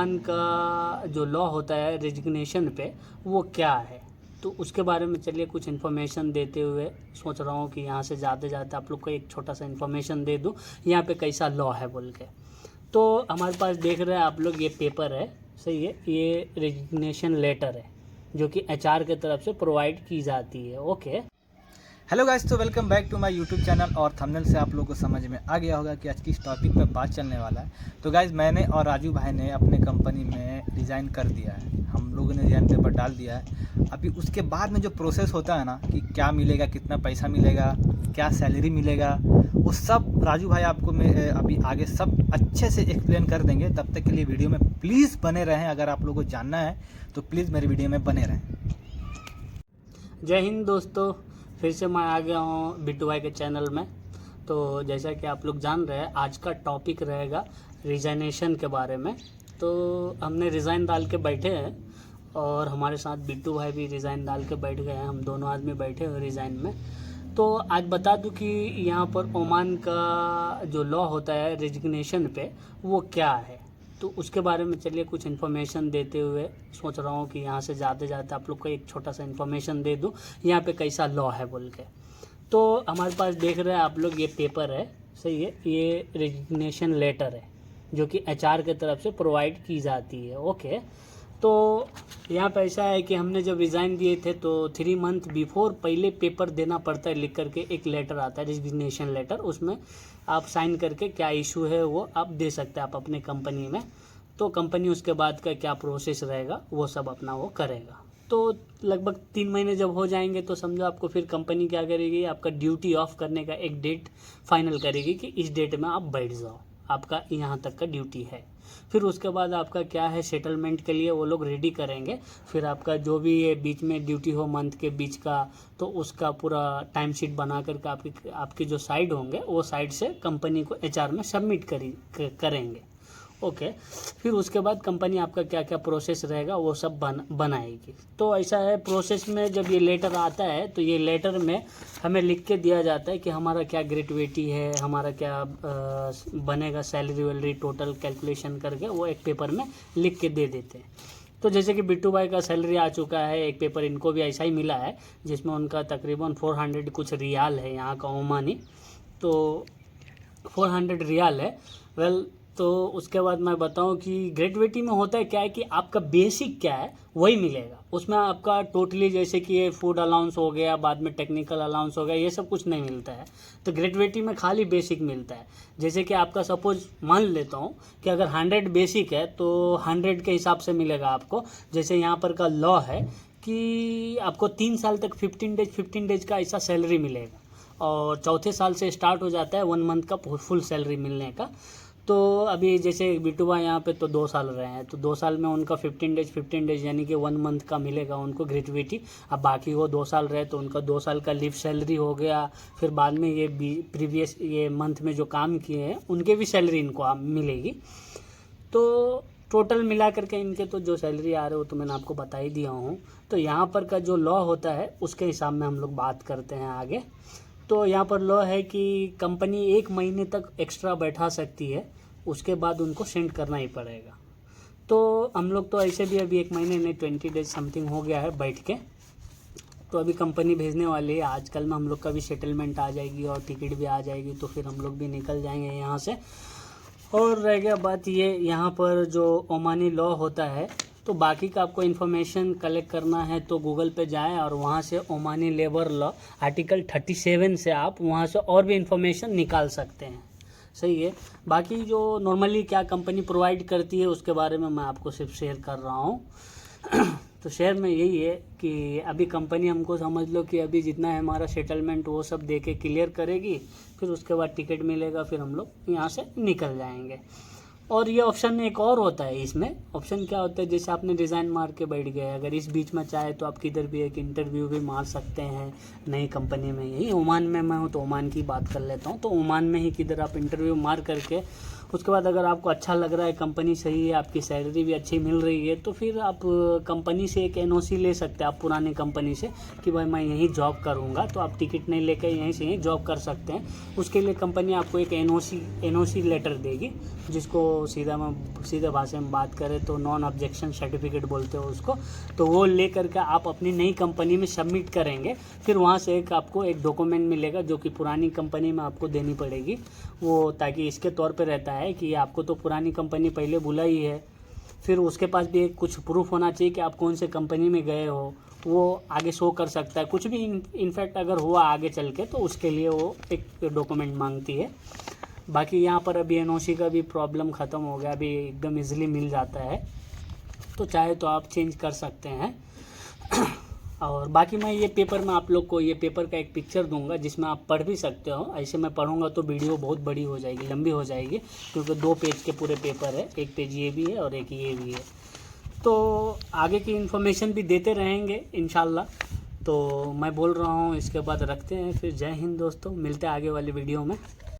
Oman का जो law होता है रेजिग्नेशन पे, वो क्या है, तो उसके बारे में चलिए कुछ इन्फॉर्मेशन देते हुए सोच रहा हूँ कि यहाँ से जाते जाते आप लोग को एक छोटा सा इन्फॉर्मेशन दे दूँ यहाँ पे कैसा लॉ है बोल के। तो हमारे पास देख रहे हैं आप लोग, ये पेपर है, सही है, ये रेजिग्नेशन लेटर है जो कि एचआर के तरफ से प्रोवाइड की जाती है। ओके, हेलो गाइस, तो welcome back to my YouTube channel. और थंबनेल से आप लोगों को समझ में आ गया होगा कि आज किस टॉपिक पर बात चलने वाला है। तो गाइस, मैंने और राजू भाई ने अपने कंपनी में रिज़ाइन कर दिया है। हम लोगों ने रिज़ाइन पेपर डाल दिया है। अभी उसके बाद में जो प्रोसेस होता है ना कि क्या मिलेगा, कितना पैसा मिलेगा, क्या सैलरी मिलेगा, वो सब राजू भाई आपको मैं अभी आगे सब अच्छे से एक्सप्लेन कर देंगे। तब तक के लिए वीडियो में प्लीज़ बने रहें। अगर आप लोगों को जानना है तो प्लीज़ मेरे वीडियो में बने रहें। जय हिंद दोस्तों, फिर से मैं आ गया हूँ बिट्टू भाई के चैनल में। तो जैसा कि आप लोग जान रहे हैं, आज का टॉपिक रहेगा रिजाइनेशन के बारे में। तो हमने रिज़ाइन डाल के बैठे हैं और हमारे साथ बिट्टू भाई भी रिज़ाइन डाल के बैठ गए हैं। हम दोनों आदमी बैठे हुए रिज़ाइन में। तो आज बता दूं कि यहाँ पर ओमान का जो लॉ होता है रेजिग्नेशन पे, वो क्या है, तो उसके बारे में चलिए कुछ इन्फॉर्मेशन देते हुए सोच रहा हूँ कि यहाँ से जाते जाते आप लोग को एक छोटा सा इन्फॉर्मेशन दे दूँ यहाँ पे कैसा लॉ है बोल के। तो हमारे पास देख रहे हैं आप लोग, ये पेपर है, सही है, ये रेजिग्नेशन लेटर है जो कि एचआर के तरफ से प्रोवाइड की जाती है। ओके, तो यहाँ पे ऐसा है कि हमने जब रिज़ाइन दिए थे तो 3 मंथ बिफोर पहले पेपर देना पड़ता है, लिख करके एक लेटर आता है रेजिग्नेशन लेटर। उसमें आप साइन करके क्या इशू है वो आप दे सकते हैं आप अपने कंपनी में। तो कंपनी उसके बाद का क्या प्रोसेस रहेगा वो सब अपना वो करेगा। तो लगभग 3 महीने जब हो जाएंगे तो समझो आपको फिर कंपनी क्या करेगी, आपका ड्यूटी ऑफ करने का एक डेट फाइनल करेगी कि इस डेट में आप बैठ जाओ, आपका यहाँ तक का ड्यूटी है। फिर उसके बाद आपका क्या है, सेटलमेंट के लिए वो लोग रेडी करेंगे। फिर आपका जो भी ये बीच में ड्यूटी हो मंथ के बीच का, तो उसका पूरा टाइम शीट बना करके आपकी जो साइड होंगे वो साइड से कंपनी को एचआर में सबमिट करेंगे। ओके, फिर उसके बाद कंपनी आपका क्या क्या प्रोसेस रहेगा वो सब बनाएगी। तो ऐसा है प्रोसेस में, जब ये लेटर आता है तो ये लेटर में हमें लिख के दिया जाता है कि हमारा क्या ग्रेजुएटी है, हमारा क्या बनेगा, सैलरी वैलरी टोटल कैलकुलेशन करके वो एक पेपर में लिख के दे देते हैं। तो जैसे कि बिट्टू भाई का सैलरी आ चुका है, एक पेपर इनको भी ऐसा ही मिला है जिसमें उनका तकरीबन 400 कुछ रियाल है, यहाँ का ओमानी, तो 400 रियाल है। वेल, तो उसके बाद मैं बताऊं कि ग्रेजुएटी में होता है क्या है कि आपका बेसिक क्या है वही मिलेगा। उसमें आपका टोटली जैसे कि ये फूड अलाउंस हो गया, बाद में टेक्निकल अलाउंस हो गया, ये सब कुछ नहीं मिलता है। तो ग्रेजुएटी में खाली बेसिक मिलता है। जैसे कि आपका सपोज मान लेता हूँ कि अगर 100 बेसिक है तो 100 के हिसाब से मिलेगा आपको। जैसे यहाँ पर का लॉ है कि आपको 3 साल तक 15 डेज का ऐसा सैलरी मिलेगा और चौथे साल से स्टार्ट हो जाता है 1 मंथ का फुल सैलरी मिलने का। तो अभी जैसे बिट्टू भाई यहाँ पे तो 2 साल रहे हैं, तो 2 साल में उनका 15 डेज यानी कि 1 मंथ का मिलेगा उनको ग्रेजुएटी। अब बाकी वो 2 साल रहे तो उनका 2 साल का लीव सैलरी हो गया। फिर बाद में ये प्रीवियस ये मंथ में जो काम किए हैं उनके भी सैलरी इनको मिलेगी। तो टोटल मिला करके इनके तो जो सैलरी आ रहे हो तो मैंने आपको बता ही दिया हूँ। तो यहाँ पर का जो लॉ होता है उसके हिसाब में हम लोग बात करते हैं आगे। तो यहाँ पर लॉ है कि कंपनी 1 महीने तक एक्स्ट्रा बैठा सकती है, उसके बाद उनको सेंड करना ही पड़ेगा। तो हम लोग तो ऐसे भी अभी 1 महीने नहीं 20 डेज समथिंग हो गया है बैठ के। तो अभी कंपनी भेजने वाली है, आजकल में हम लोग का भी सेटलमेंट आ जाएगी और टिकट भी आ जाएगी, तो फिर हम लोग भी निकल जाएंगे यहाँ से। और रह गया बात ये, यहाँ पर जो ओमानी लॉ होता है, तो बाकी का आपको इन्फॉर्मेशन कलेक्ट करना है तो गूगल पे जाएं और वहाँ से ओमानी लेबर लॉ आर्टिकल 37 से आप वहाँ से और भी इन्फॉर्मेशन निकाल सकते हैं। सही है, बाकी जो नॉर्मली क्या कंपनी प्रोवाइड करती है उसके बारे में मैं आपको सिर्फ शेयर कर रहा हूँ। तो शेयर में यही है कि अभी कंपनी हमको समझ लो कि अभी जितना है हमारा सेटलमेंट वो सब दे के क्लियर करेगी, फिर उसके बाद टिकट मिलेगा, फिर हम लोग यहाँ से निकल जाएंगे। और ये ऑप्शन एक और होता है, इसमें ऑप्शन क्या होता है, जैसे आपने डिज़ाइन मार के बैठ गए, अगर इस बीच में चाहे तो आप किधर भी एक इंटरव्यू भी मार सकते हैं नई कंपनी में। यही ओमान में मैं हूँ तो ओमान की बात कर लेता हूँ, तो ओमान में ही किधर आप इंटरव्यू मार करके उसके बाद अगर आपको अच्छा लग रहा है, कंपनी सही है, आपकी सैलरी भी अच्छी मिल रही है, तो फिर आप कंपनी से एक एनओसी ले सकते हैं, आप पुरानी कंपनी से, कि भाई मैं यहीं जॉब करूँगा। तो आप टिकट नहीं लेकर यहीं से यहीं जॉब कर सकते हैं। उसके लिए कंपनी आपको एक एनओसी लेटर देगी, जिसको सीधे भाषा में बात करें तो नॉन ऑब्जेक्शन सर्टिफिकेट बोलते हो उसको। तो वो ले करके आप अपनी नई कंपनी में सबमिट करेंगे। फिर वहाँ से आपको एक डॉक्यूमेंट मिलेगा जो कि पुरानी कंपनी में आपको देनी पड़ेगी वो, ताकि इसके तौर पे रहता है कि आपको तो पुरानी कंपनी पहले बुलाई है, फिर उसके पास भी एक कुछ प्रूफ होना चाहिए कि आप कौन से कंपनी में गए हो, वो आगे शो कर सकता है। कुछ भी इनफैक्ट अगर हुआ आगे चल के तो उसके लिए वो एक डॉक्यूमेंट मांगती है। बाकी यहाँ पर अभी एनओसी का भी प्रॉब्लम ख़त्म हो गया, अभी एकदम इजीली मिल जाता है, तो चाहे तो आप चेंज कर सकते हैं। और बाकी मैं ये पेपर में आप लोग को ये पेपर का एक पिक्चर दूंगा जिसमें आप पढ़ भी सकते हो। ऐसे मैं पढ़ूंगा तो वीडियो बहुत बड़ी हो जाएगी, लंबी हो जाएगी, क्योंकि 2 पेज के पूरे पेपर है, एक पेज ये भी है और एक ये भी है। तो आगे की इन्फॉर्मेशन भी देते रहेंगे इंशाल्लाह। तो मैं बोल रहा हूँ, इसके बाद रखते हैं फिर। जय हिंद दोस्तों, मिलते हैं आगे वाली वीडियो में।